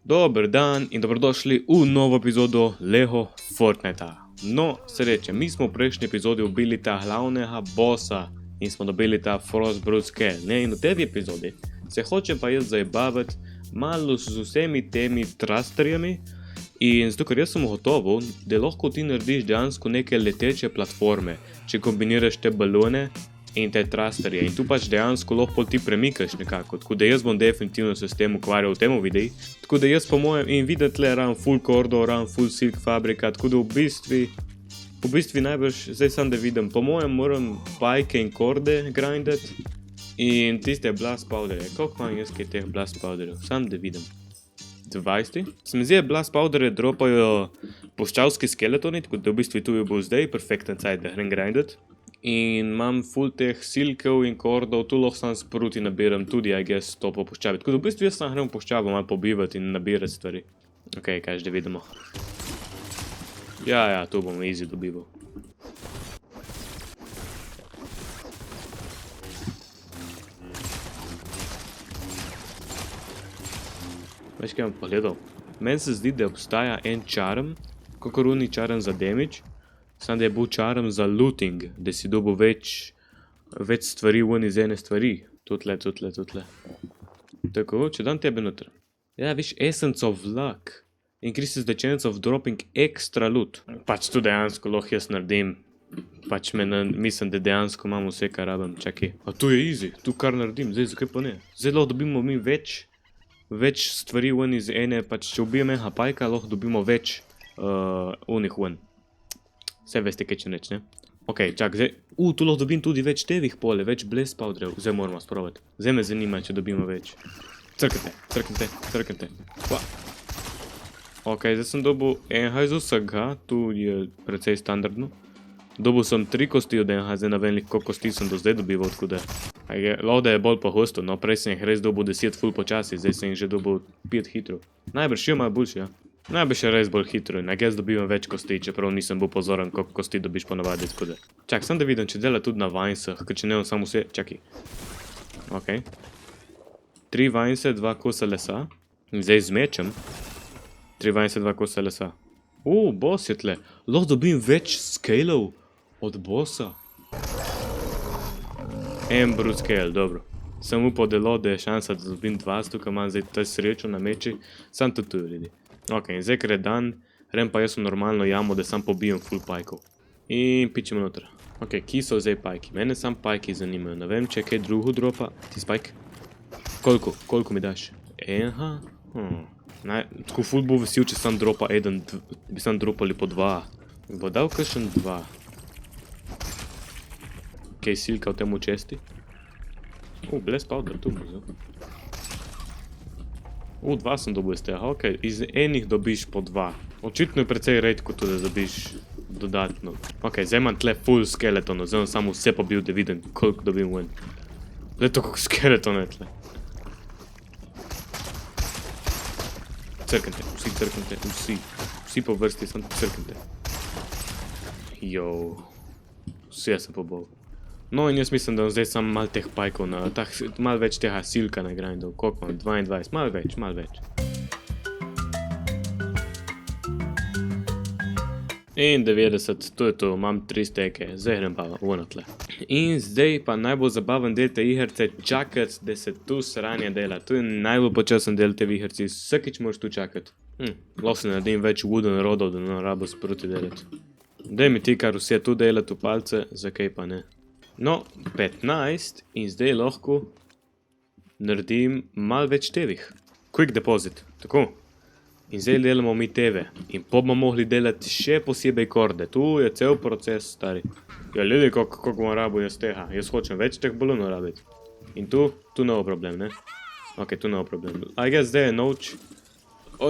Dober dan in dobrodošli v novo epizodo Lego Fortnitea. No, sreče, mi smo v prejšnji epizodi ubili ta glavnega bossa in smo dobili ta Frostbrute Scale, ne? In v tej epizodi se hočem pa jaz zabavati malo z vsemi temi thrusterjami in zato, ker jaz sem gotovo, da lahko ti narediš dejansko neke leteče platforme, če kombiniraš te balone in te thrusterje in tu pač dejansko lahko ti premikaš nekako, tako da jaz bom definitivno se s tem ukvarjal v tem videu, tako da jaz po mojem in videti le ran full kordo, ran full silk fabrika, tako da v bistvu najbrž, zdaj sam da vidim, po mojem moram pajke in korde grindati in tiste blast powderje, koliko imam jaz kaj teh blast powderjev, sam da vidim. 20. Se mi zdi, blast powderje dropajo puščavski skeletoni, tako da v bistvu tu je bil zdaj perfekten cajt, da grem grindati. In imam full teh silkev in kordov, tu lahko sam sproti nabiram tudi, I guess, to po puščavi. Tako da v bistvu jaz sam grem v puščavo malo pobivati in nabirati stvari. Ok, kaj že vidimo. Ja, tu bom easy dobival. Veš, kaj bom pogledal? Meni se zdi, da obstaja en charm, kakor uni charm za damage, sam da je bil charm za looting, da si dobil več stvari ven iz ene stvari. Tutle. Tako, če dam tebe noter. Ja, viš, Essence of Luck. Increases the chance of dropping extra loot. Pač tu dejansko lahko jaz naredim. Pač mislim, da dejansko imam vse, kar rabim. Čakaj. A tu je easy, tu kar naredim, zdaj zakaj pa ne? Zdaj lahko dobimo mi več stvari ven iz ene, pač če ubijem enega pajka, lahko dobimo več unih ven. Vse veste, kaj če neč, ne? Ok, čak, zdaj, tu lahko dobim tudi več tevih pole, več blast powderjev. Zdaj moramo sprobati. Zdaj me zanima, če dobimo več. Crknite. Ok, zdaj sem dobil enega iz vsega, tu je precej standardno. Dobil sem 3 kosti od enega, zdaj na velik, koliko kosti sem do zdaj dobival, tako da. Lahko da je bolj pogosto, no prej sem jih res dobil 10 full počasi, zdaj sem jih že dobil 5 hitro. Najbrž je malo boljši, ja. Najbrž je res bolj hitro in jaz dobivam več kosti, čeprav nisem bil pozoren, koliko kosti dobiš ponavadi, tako da. Čak, sam da vidim, če dela tudi na vinesah, ker če ne on samo vse, čakaj. Ok. 3 vinese, 2 kosa lesa. In zdaj zmečem. 3 vinese, 2 kosa lesa. Boss je tle. Lahko dobim več scaleov od bossa. En brute scale, dobro. Sem upal delo, da je šansa, da dobim 2, tukaj imam zdaj ta srečo na meči. Sam to tu ljudi. Ok, in zdaj, ker je dan, grem pa jaz v normalno jamo, da sam pobijem full pajkov. In pičemo noter. Ok, ki so zdaj pajki? Mene sam pajki zanimajo. Ne vem, če je kaj drugo dropa. Ti spajk? Koliko mi daš? Enha? Tako full bo vesil, če sam dropa eden, bi sam dropali po 2. Bo dal kakšen 2. Kaj silka v temu česti? Blast powder, tu bo vzel. 2 sem dobil iz tega, ok, iz enih dobiš po 2. Očitno je precej redko to, da dobiš dodatno. Ok, zdaj imam tle full skeletonov, zdaj samo vse pobil, da vidim, koliko dobim ven. Zdaj to, koliko skeletonov je tle. Crknite, vsi po vrsti, samo crknite. Vsi jaz sem pobol. No in jaz mislim, da zdaj sam malo teh pajkov, malo več tega silka na grindov. Koliko imam? 22, malo več. In 90, to je to, imam 3 steke, zdaj grem pa tle. In zdaj pa najbolj zabaven del te igrce, čakati, da se tu sranje dela. To je najbolj počasen del te igrci, vsakič moraš tu čakati. Lahko se naredim več wooden rodov, da ne rabo sproti delati. Daj mi ti kar vse tu delati v palce, zakaj pa ne. No, 15 in zdaj lahko naredim malo več tevih. Quick deposit, tako. In zdaj delamo mi teve. In pa bomo mogli delati še posebej korde. Tu je cel proces, stari. Ja, ljudi, koliko bom rabil jaz tega. Jaz hočem več teh balonov rabiti. In tu novo problem, ne? Ok, tu novo problem. I guess zdaj je noč.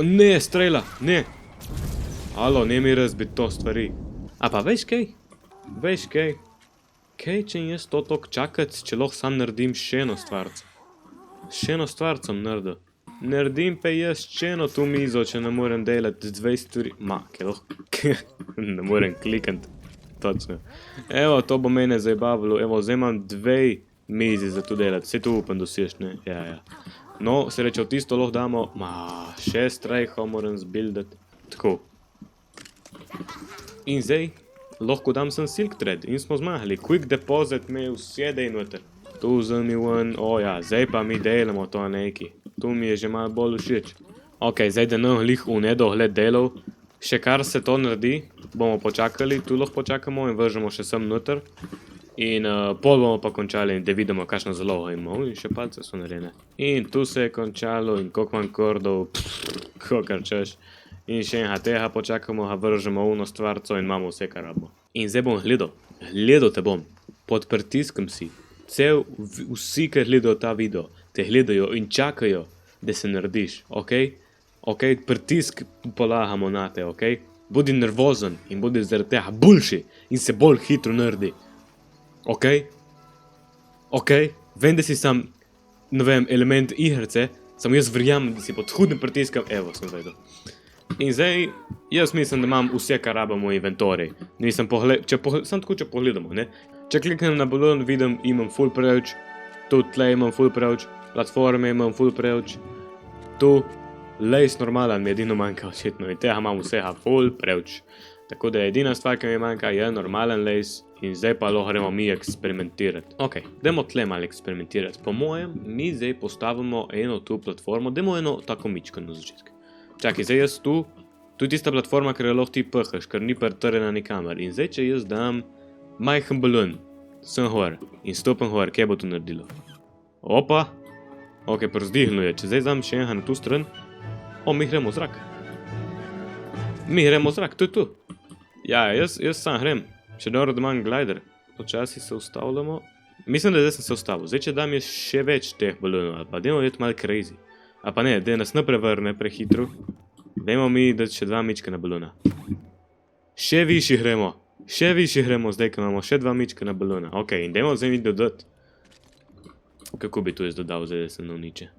Ne, strela, ne. Alo, ne mi razbiti to stvari. A pa veš kaj? Kaj če jaz to tok čakati, če lahko sam naredim še eno stvarco? Še eno stvarco naredil. Naredim pa jaz še eno tu mizo, če ne morem delati 2 stvari. Kaj lahko? Ne morem klikati. Točno. Evo, to bo mene zajebavilo. Evo, zdaj imam 2 mizi za to delati. Vse to upam dosiješ, ne? Ja. No, se reče, v tisto lahko damo, 6 strejhov moram zbuildati. Tako. In zdaj lahko dam sem silk thread in smo zmagali. Quick deposit me vse dej noter. Tu vzemi ven, zdaj pa mi delamo to neki. Tu mi je že malo bolj všeč. Ok, zdaj da nam lih v nedogled delov. Še kar se to naredi, bomo počakali, tu lahko počakamo in vržemo še sem noter. In pol bomo pa končali, da vidimo, kakšno zalogo imamo. In še palce so narejene. In tu se je končalo in koliko manj kordov, kakor češ. In še enega tega počakamo, ga vržemo v uno stvarco in imamo vse, kar rabimo. In zdaj bom gledal te bom, pod pritiskom si. Vsi, ki gledajo ta video, te gledajo in čakajo, da se narediš, ok? Ok, pritisk polagamo na te, ok? Bodi nervozen in bodi zaradi tega boljši in se bolj hitro naredi. Ok? Ok? Vem, da si sam, ne vem, element igrce, samo jaz verjamem, da si pod hudim pritiskom, evo, sem vedel. In zdaj, jaz mislim, da imam vse, kar rabimo v inventorij. Nisem samo tako, če pogledamo, ne? Če kliknem na balon, vidim, imam full preveč, tu tle imam full preveč, platforme imam full preveč, tu lace normalen mi edino manjka očitno in tega imam vsega full preveč. Tako da edina stvar, ki mi manjka, je normalen lace in zdaj pa lahko gremo mi eksperimentirati. Ok, dajmo tle malo eksperimentirati. Po mojem, mi zdaj postavimo eno tu platformo, dajmo eno tako mičko na začetku. Čakaj, zdaj jaz tu je tista platforma, ker jo lahko ti phaš, ker ni pritrjena nikamor. In zdaj, če jaz dam majhen balon, sem gor in stopim gor, kaj bo to naredilo? Opa, ok, prozdihnil je, če zdaj dam še enega na tu stran, mi gremo v zrak. Mi gremo v zrak, to je tu. Ja, jaz sam grem, še dobro da imam glider. Počasi se ustavljamo. Mislim, da zdaj sem se ustavil. Zdaj, če dam jaz še več teh balonov, ali pa dajmo biti malo crazy. A pa ne, da nas ne prevrne prehitro. Dajmo mi dati še 2 mička na balona. Še višji gremo, zdaj, ko imamo še 2 mička na balona. Ok, in dajmo zdaj mi dodati. Kako bi to jaz dodal, zdaj da se ne uniče?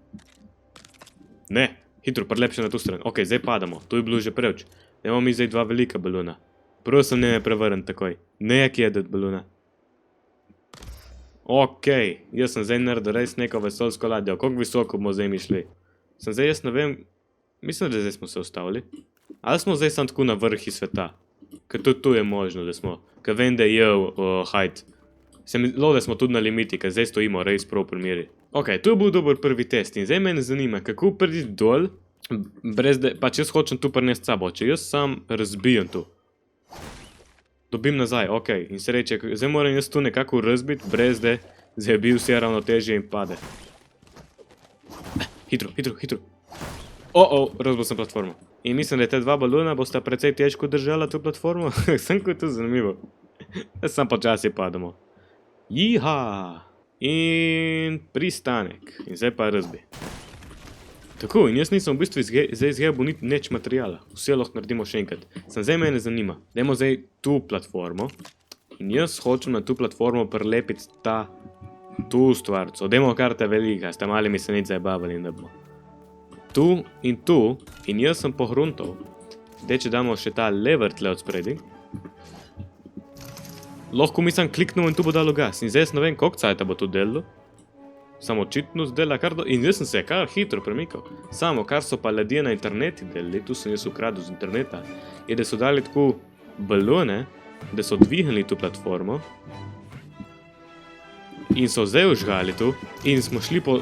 Ne, hitro, prelepše na tu stran. Ok, zdaj padamo, tu je bilo že preveč. Dajmo mi zdaj 2 velika balona. Prosim, ne me prevrn takoj. Ne je dati balona. Ok, jaz sem zdaj naredil res neko vesoljsko ladjo. Koliko visoko bomo zdaj mi šli? Sem zdaj, jaz ne vem, mislim, da zdaj smo se ustavili. Ali smo zdaj sam tako na vrhi sveta? Ker tudi tu je možno, da smo. Ker vem, da je height. Se mi zelo, da smo tudi na limiti, ker zdaj stojimo res prav pri meri. Ok, tu je bil dober prvi test in zdaj mene zanima, kako priti dol, brez da, pač jaz hočem tu prinesti sabo, če jaz sam razbijem tu. Dobim nazaj, ok, in se reče, zdaj moram jaz tu nekako razbiti, brez da zabi vse ravnotežje in pade. Hitro. Razbil sem platformo. In mislim, da te 2 balona bosta precej težko držala to platformo. Sem kot to zanimivo. Sam počasi padamo. Jiha! In pristanek. In zdaj pa razbi. Tako, in jaz nisem v bistvu zdaj izgebil nič materijala. Vse lahko naredimo še enkrat. Sem zdaj mene zanima. Dajmo zdaj tu platformo. In jaz hočem na tu platformo prilepiti tu stvarco. Dajmo kar ta velika, ste mali mi se nič zabavali, da bomo. Tu, in jaz sem pohruntal. Zdaj, če damo še ta lever tle od spredi, lahko mi sem kliknil in tu bo dalo gas. In zdaj jaz ne vem, koliko cajta bo to delalo. Samo očitno zdela kar in jaz sem se kar hitro premikal. Samo, kar so pa ljudje na interneti delali, tu sem jaz ukradil z interneta, je, da so dali tako balone, da so dvignili tu platformo in so zdaj užgali tu in smo šli po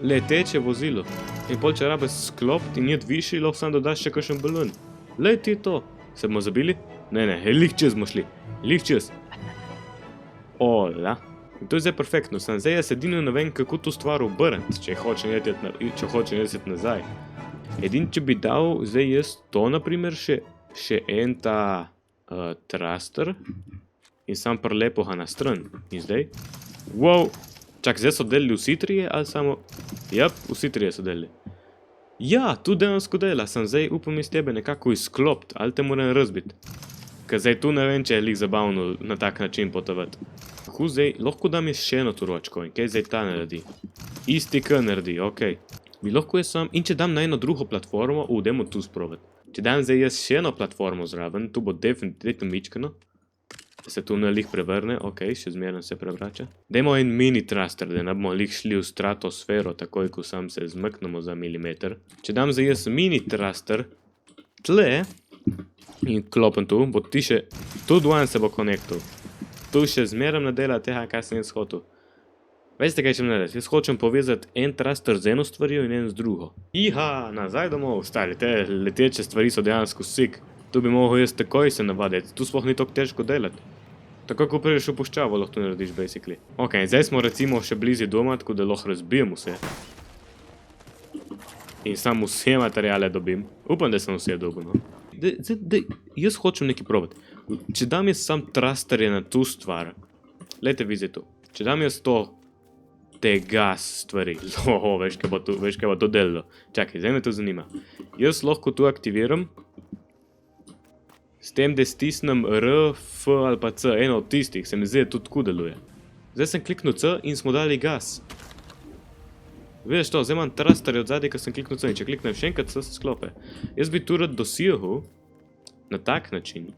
leteče vozilo. In pol če rabe sklopiti in jed višji, lahko sam dodaš še kakšen balon. Leti to. Se bomo zabili? Ne, lih čez smo šli. Lih čez. Ola. In to je zdaj perfektno. Sam zdaj jaz edino ne vem, kako to stvar obrniti, če hočem jeti nazaj. Edin, če bi dal zdaj jaz to, naprimer, še en ta thruster in sam prelepo ga na stran. In zdaj? Wow! Čak, zdaj so delili vsi trije, ali samo? Jap, vsi trije so delili. Ja, tu dejansko dela, sem zdaj upam iz tebe nekako izklopiti, ali te moram razbiti. Ker zdaj tu ne vem, če je lik zabavno na tak način potovati. Kako zdaj, lahko dam jaz še eno turočko in kaj zdaj ta naredi? Isti K naredi, okej. Bi lahko jaz sam, in če dam na eno drugo platformo, dajmo tu sprobati. Če dam zdaj jaz še eno platformo zraven, tu bo definitivno mičkano. Se tu lih prevrne, ok, še zmeraj se prevrača. Dajmo en mini thruster, da ne bomo lih šli v stratosfero, takoj ko sam se zmknemo za milimeter. Če dam za jaz mini thruster, tle, in klopim tu, bo ti še, tu dvojen se bo konektal. Tu še zmeraj nadela tega, kaj sem jaz hotel. Veste, kaj ćem narediti? Jaz hočem povezati en thruster z eno stvarijo in en z drugo. Iha, nazaj domov, stari, te leteče stvari so dejansko sik. Tu bi mogel jaz takoj se navaditi, tu sploh ni tako težko delati. Tako ko prideš v puščavo, lahko to narediš, basically. Ok, zdaj smo recimo še blizu doma, tako da lahko razbijem vse. In sam vse materijale dobim. Upam, da sem vse dobil, no. Jaz hočem nekaj probati. Če dam jaz sam thrusterje na tu stvar, lejte vi zdaj tu. Če dam jaz to, te gas stvari, veš kaj bo to delalo. Čakaj, zdaj me to zanima. Jaz lahko tu aktiviram, s tem, da stisnem R, F ali pa C, eno od tistih, se mi zdi, da tudi tako deluje. Zdaj sem kliknil C in smo dali gas. Veš to, zdaj imam thrusterje od zadaj, ko sem kliknil C in če kliknem še enkrat, C se sklope. Jaz bi tu rad dosegel na tak način,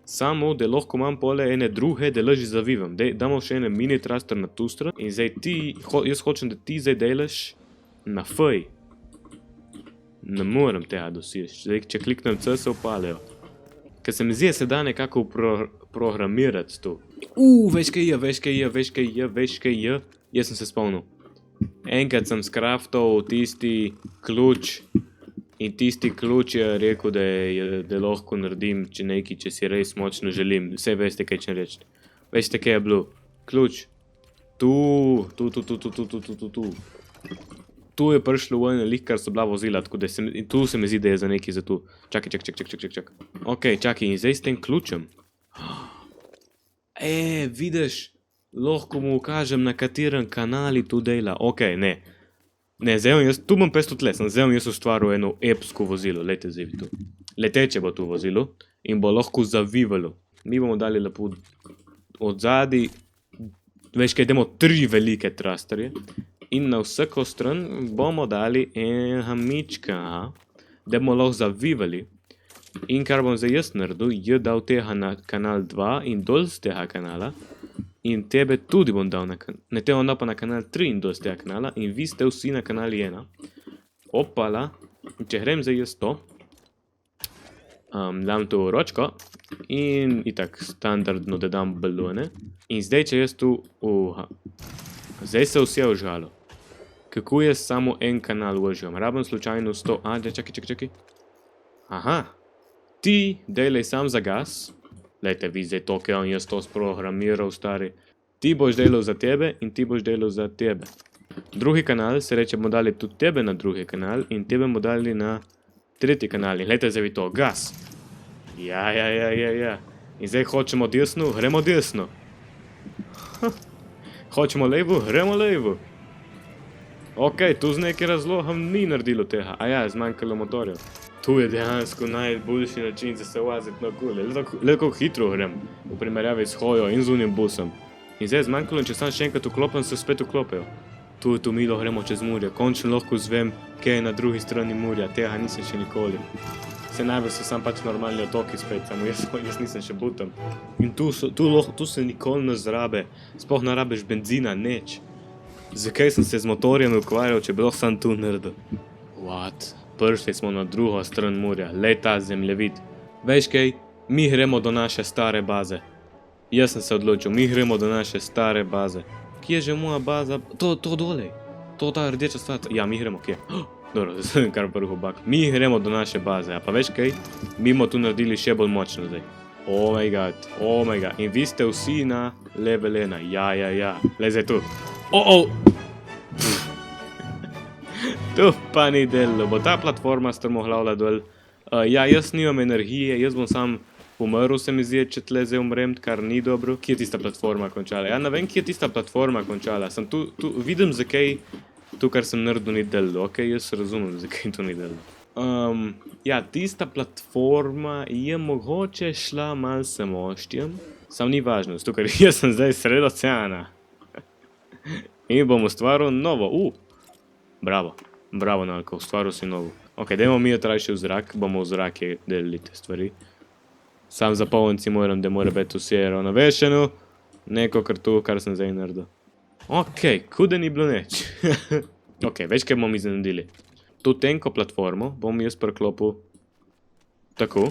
samo, da lahko imam pole ene druge, da lažje zavivam. Damo še ene mini thruster na tu stran in zdaj ti, jaz hočem, da ti zdaj delaš na F. Ne morem tega doseči. Zdaj, če kliknem C, se upalejo. Ker se mi zdi, se da nekako programirati tu. Veš kaj je. Jaz sem se spomnil. Enkrat sem skraftal tisti ključ in tisti ključ je rekel, da lahko naredim, če si res močno želim. Vse veste, kaj ćem reči. Veste, kaj je bilo? Ključ. Tu. Tu je prišlo v eno lih, kar so bila vozila, tako da tu se mi zdi, da je za nekaj za tu. Čakaj. Ok, čakaj, in zdaj s tem ključem. Vidiš, lahko mu ukažem, na katerem kanali tu dela. Ok, ne. Ne, zdaj jaz, tu bom pesto tle, zdaj jaz ustvaril eno epsko vozilo, lejte zdaj tu. Leteče bo tu vozilo in bo lahko zavivalo. Mi bomo dali lepo od zadaj, veš kaj, idemo 3 velike thrusterje in na vsako stran bomo dali enega mička, da bomo lahko zavivali. In kar bom zdaj jaz naredil, je dal tega na kanal 2 in dol z tega kanala. In tebe tudi bom dal na kanal, ne te bom dal pa na kanal 3 in do z tega kanala in vi ste vsi na kanali 1. Opala, če grem zdaj jaz to, dam tu ročko in itak standardno, da dam balone. In zdaj, če jaz tu, zdaj se vse užgalo. Kako jaz samo en kanal užgam? Rabim slučajno 100, čakaj. Aha, ti delaj sam za gas. Lejte, vi zdaj to, kaj on jaz to sprogramiral, stari. Ti boš delal za tebe in ti boš delal za tebe. Drugi kanal, se reče, bomo dali tudi tebe na drugi kanal in tebe bomo dali na tretji kanal. In lejte, zdaj vi to, gas. Ja. In zdaj hočemo desno, gremo desno. Hočemo levo, gremo levo. Ok, tu z nekaj razlogom ni naredilo tega. Zmanjkalo motorjev. Tu je dejansko najboljši način za se voziti na okoli. Le kako hitro grem v primerjavi s hojo in z unim busom. In zdaj zmanjkalo, če sam še enkrat vklopim, se spet vklopijo. Tu milo gremo čez Murje. Končno lahko zvem, kaj je na drugi strani Murja. Tega nisem še nikoli. Se najbolj so sam pač normalni otoki spet, samo jaz nisem še butam. In tu se nikoli ne zrabe. Sploh ne rabeš benzina, nič. Zakaj sem se z motorjem ukvarjal, če bi lahko sam tu naredil? What? Prišli smo na drugo stran Murja, lej ta zemljevid. Veš kaj, mi gremo do naše stare baze. Jaz sem se odločil, mi gremo do naše stare baze. Kje je že moja baza? To dole. To ta rdeča stvar. Ja, mi gremo, kje? Dobro, zdaj sem kar prvo bak. Mi gremo do naše baze, a pa veš kaj? Mi bomo tu naredili še bolj močno zdaj. Oh my god. In vi ste vsi na level 1. Ja. Lej zdaj tu. Tu pa ni delo, bo ta platforma strmoglavila dol. Jaz nimam energije, jaz bom sam umrl, se mi zdi, če tle zdaj umrem, kar ni dobro. Kje je tista platforma končala? Ja, ne vem, kje je tista platforma končala. Sem tu vidim, zakaj to, kar sem naredil, ni delo. Ok, jaz razumem, zakaj to ni delo. Tista platforma je mogoče šla malce moštjem. Sam ni važno, zato ker jaz sem zdaj sred oceana. In bom ustvaril novo. Bravo, Nalko, ustvaril si novo. Ok, dajmo mi otrajši v zrak, bomo v zrake delili te stvari. Sam zapolniti si moram, da mora biti vse ravnovešeno. Neko kar tu, kar sem zdaj naredil. Ok, kuda ni bilo neč. Ok, več kaj bomo iznenadili. Tu tenko platformo bom jaz preklopil tako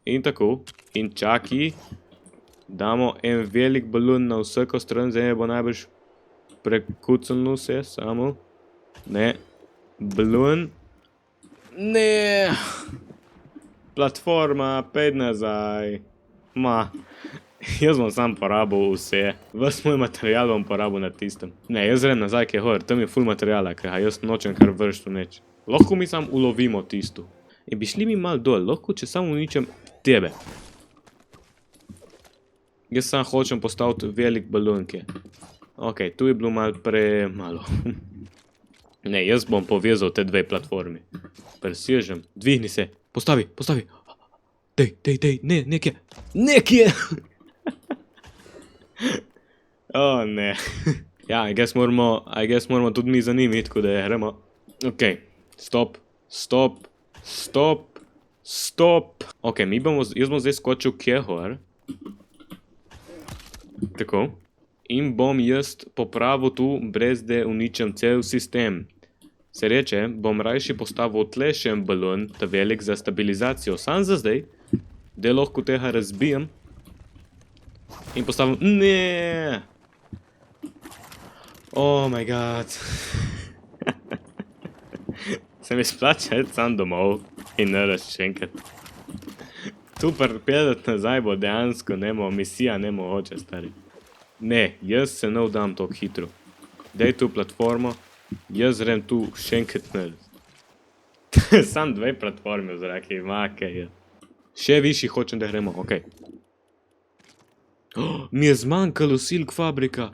in tako in čaki. Damo en velik balon na vsako stran, zdaj bo najbrž prekucano vse, samo. Ne, balon. Ne, platforma, pejď nazaj. Jaz bom sam porabil vse. Ves moj material bom porabil na tistem. Ne, jaz zrem nazaj, kaj hor, tam je ful materiala, ker jaz nočem kar vrštu neč. Lahko mi sam ulovimo tisto. In bi šli mi mal dol, lahko če samo uničem tebe. Jaz sam hočem postaviti velik balonke. Ok, tu je bilo mal premalo. Ne, jaz bom povezal te dve platformi. Presežem, dvihni se, postavi. Dej, ne, nekje. O, ne. Ja, I guess moramo tudi mi za njimi, tako da gremo. Ok, stop. Ok, jaz bom zdaj skočil kjehor. Tako. In bom jaz popravil tu, brez da uničem cel sistem. Se reče, bom rajši postavil tle še en balon, ta velik za stabilizacijo. Sam za zdaj, da lahko tega razbijem. In postavim... Ne! Oh my god. Se mi splača iti sam domov in narediti še enkrat. Tu pripeljati nazaj bo dejansko misija nemogoče, stari. Ne, jaz se ne vdam toliko hitro. Daj tu platformo, jaz grem tu še enkrat narediti. Sam dve platforme v zraki, kaj je. Še višji hočem, da gremo, ok. Mi je zmanjkalo silk fabrika.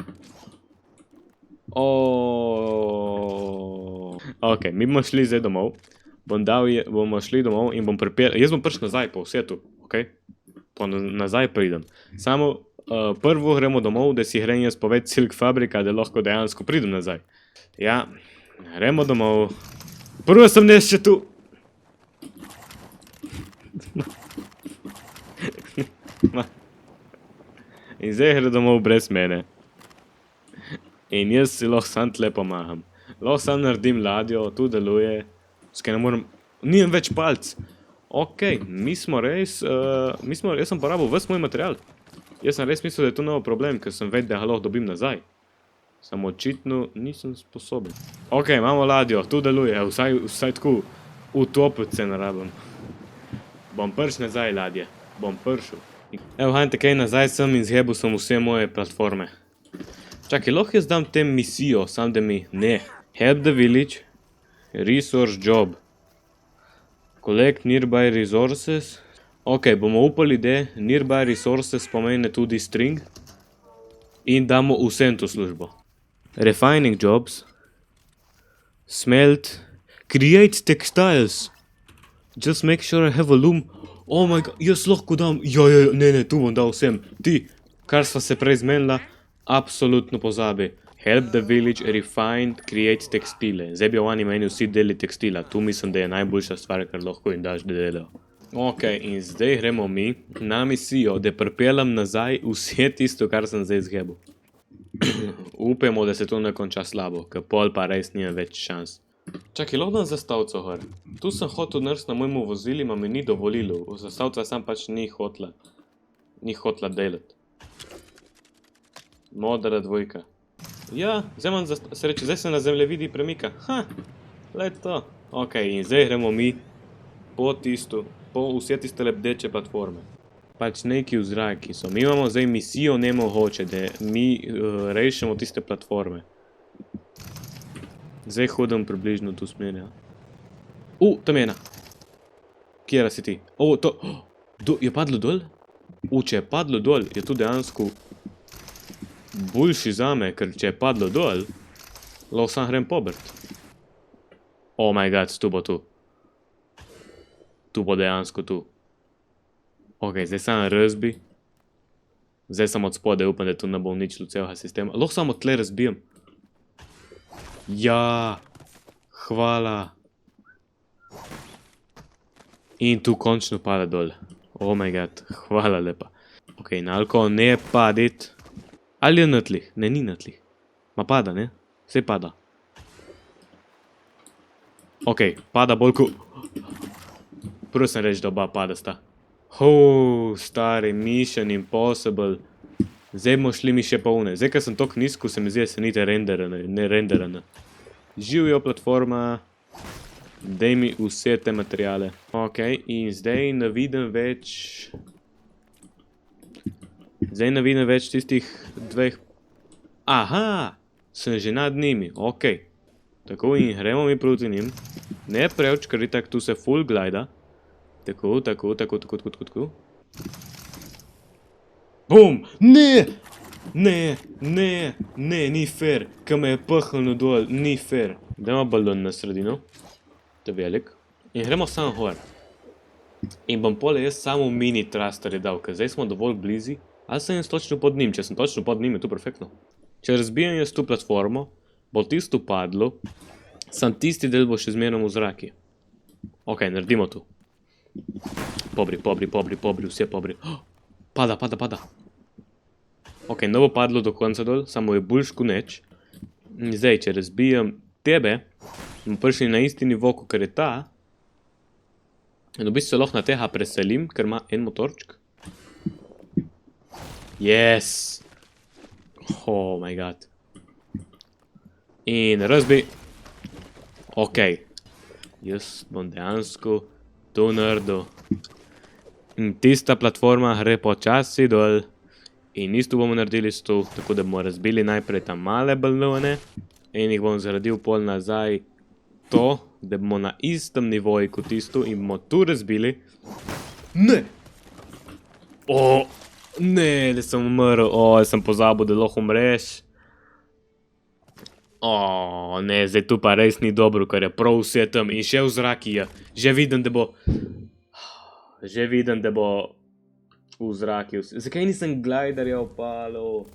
Ok, mi bomo šli zdaj domov. Bomo šli domov in bom pripeljal... Jaz bom prišel nazaj po vse tu, ok? Pa nazaj pridem. Samo prvo gremo domov, da si grem jaz povedati silk fabrika, da lahko dejansko pridem nazaj. Ja, gremo domov. Prvo sem nes še tu. In zdaj gre domov brez mene. In jaz si lahko sam tle pomagam. Lahko sam naredim ladjo, tu deluje. Skaj ne moram... Nijem več palc. Ok, jaz sem porabil ves moj material. Jaz sem res mislil, da je to nov problem, ker sem vedel, da ga lahko dobim nazaj. Samo očitno nisem sposoben. Ok, imamo ladjo, tu deluje, vsaj tako utopiti se ne rabim. Bom prišel nazaj, ladje. Bom prišel. Evo, hajte kaj, nazaj sem in zhebil sem vse moje platforme. Čakaj, lahko jaz dam tem misijo, sam da mi... Ne. Help the village. Resource job. Collect nearby resources. Ok, bomo upali, da nearby resources pomeni tudi string. In damo vsem to službo. Refining jobs. Smelt. Create textiles. Just make sure I have a loom. Oh my god, jaz lahko dam... Ne, tu bom dal vsem. Ti, kar sva se prej zmenila, absolutno pozabi. Help the village refine, create tekstile. Zdaj bi oni meni vsi deli tekstila. Tu mislim, da je najboljša stvar, kar lahko jim daš, da delajo. Ok, in zdaj gremo mi na misijo, da pripeljem nazaj vse tisto, kar sem zdaj zgebil. Upamo, da se to ne konča slabo, ker pol pa res nima več šans. Čakaj, lahko dam zastavco gor. Tu sem hotel narediti na mojemu vozilu, ma mi ni dovolilo. Zastavca sam pač ni hotla delati. Modra dvojka. Ja, zdaj se na zemljevidi premika. Le to. Ok, in zdaj gremo mi po vse tiste lebdeče platforme. Pač neki v zraki so. Mi imamo zdaj misijo nemogoče, da mi rešimo tiste platforme. Zdaj hodim približno tu smer, ja. Tam je ena. Kjera si ti? Je padlo dol? Če je padlo dol, je to dejansko boljši zame, ker če je padlo dol, lahko sam grem pobrt. Oh my god, tu bo tu. Tu bo dejansko tu. Ok, zdaj sam razbi. Zdaj sem od spode, upam, da tu ne bo uničilo celega sistema. Lahko samo tle razbijem. Ja, hvala. In tu končno pada dol. Oh my god, hvala lepa. Ok, Nalko, ne padit. Ali je na tlih? Ne, ni na tlih. Ma pada, ne? Vse pada. Ok, pada bolj ko... Prvo sem reči, da oba pada sta. Stari, Mission Impossible. Zdaj bomo šli mi še pa une. Zdaj, ker sem tok nizko, se mi zdi, da se nite ne renderane. Živijo platforma. Daj mi vse te materijale. Ok, in zdaj ne vidim več... Zdaj ne vidim več tistih dveh... Aha! Sem že nad njimi, ok. Tako, in gremo mi proti njim. Ne preveč, ker itak tu se full glida. Tako. Bum! Ne! Ne, ni fair. Ko me je pahnil dol, ni fair. Dajmo balon na sredino. To je velik. In gremo sam gor. In bom pole jaz samo mini thrusterje dal, ker zdaj smo dovolj blizi. Ali sem jaz točno pod njim? Če sem točno pod njim, je to perfektno. Če razbijem jaz tu platformo, bo tisto padlo, sam tisti del bo še zmerno v zraki. Ok, naredimo to. Pobri, vse pobri. Pada. Ok, ne bo padlo do konca dol, samo je boljš kot neč. Zdaj, če razbijem tebe, bomo prišli na isti nivo, kot je ta. In v bistvu se lahko na tega preselim, ker ima en motorček. Yes! Oh my god. In razbi. Ok. Jaz bom dejansko to naredil. In tista platforma gre počasi dol. In isto bomo naredili s to, tako da bomo razbili najprej tam male balone. In jih bom zgradil pol nazaj to, da bomo na istem nivoju kot tisto in bomo tu razbili. Ne! Ne, da sem umrl, sem pozabil, da lahko umreš. Ne, zdaj tu pa res ni dobro, ker je prav vse tam in še v zraki je. Že vidim, da bo v zraki vse. Zakaj nisem gliderja opalil?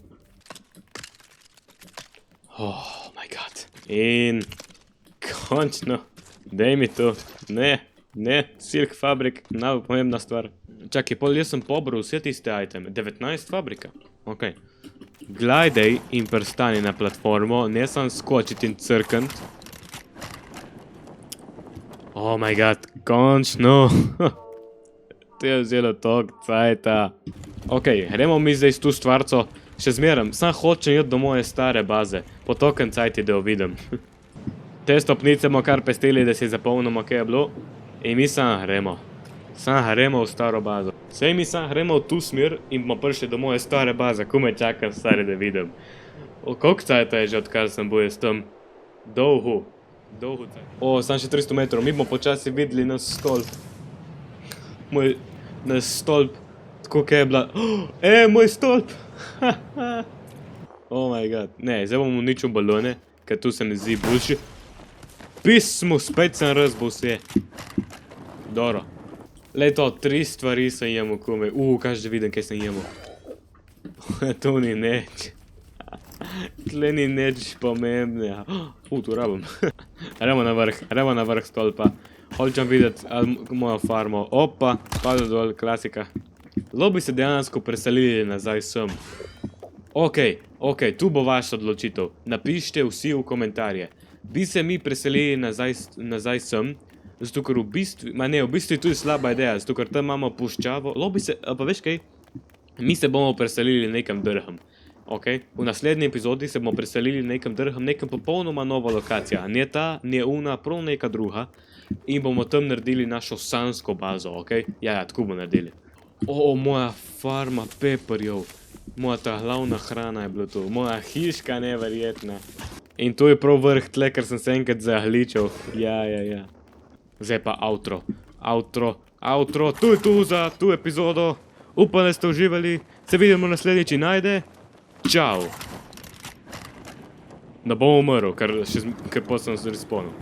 Oh my god. In končno, daj mi to. Ne, Silk Fabrik, najpomembna stvar. Čakaj, pol jaz sem pobral vse tiste iteme. 19 fabrika. Ok. Glidej in prstani na platformo, ne sam skočiti in crkant. Oh my god, končno. To je vzelo tok cajta. Ok, gremo mi zdaj s tu stvarco. Še zmeram, sam hočem jeti do moje stare baze. Po token cajti, da jo vidim. Te stopnice bomo kar pestili, da si zapolnimo, kaj je bilo. In mi sam gremo. Sam gremo v staro bazo. Sej mi sam gremo v tu smer in bomo prišli do moje stare baze. Ko me čakam stari, da vidim. Koliko cajta je že, odkar sem bil jaz tam? Dolgo cajta. Sam še 300 metrov. Mi bomo počasi videli naš stolp. Naš stolp. Tako kaj je bila. Moj stolp! Oh my god. Ne, zdaj bomo uničil balone, ker tu se mi zdi boljši. Pismo, spet sem razbil vse. Dobro. Lej to, 3 stvari sem jemo kome. Kaj že vidim, kaj sem jemo. To ni neč. Tle ni neč pomembne. Tu rabim. Gremo na vrh stolpa. Hočem videti mojo farmo. Opa, padel dol, klasika. Lo bi se dejansko preselili nazaj sem. Ok, tu bo vaša odločitev. Napišite vsi v komentarje. Bi se mi preselili nazaj sem, zato ker v bistvu je tudi slaba ideja, zato ker tam imamo puščavo. Pa veš kaj? Mi se bomo preselili nekam drugam. Ok, v naslednji epizodi se bomo preselili nekam drugam, nekam popolnoma nova lokacija. Ne ta, ne una, prav neka druga. In bomo tam naredili našo sansko bazo, ok? Ja, tako bomo naredili. Moja farma pepperjev. Moja ta glavna hrana je bila to. Moja hiška neverjetna. In to je prav vrh tle, ker sem se enkrat zahličal. Ja. Zdaj pa outro. Tu je tu za tu epizodo. Upam, da ste uživali. Se vidimo naslednjič in najde. Čau. Da bom umrl, ker pa sem se respawnil.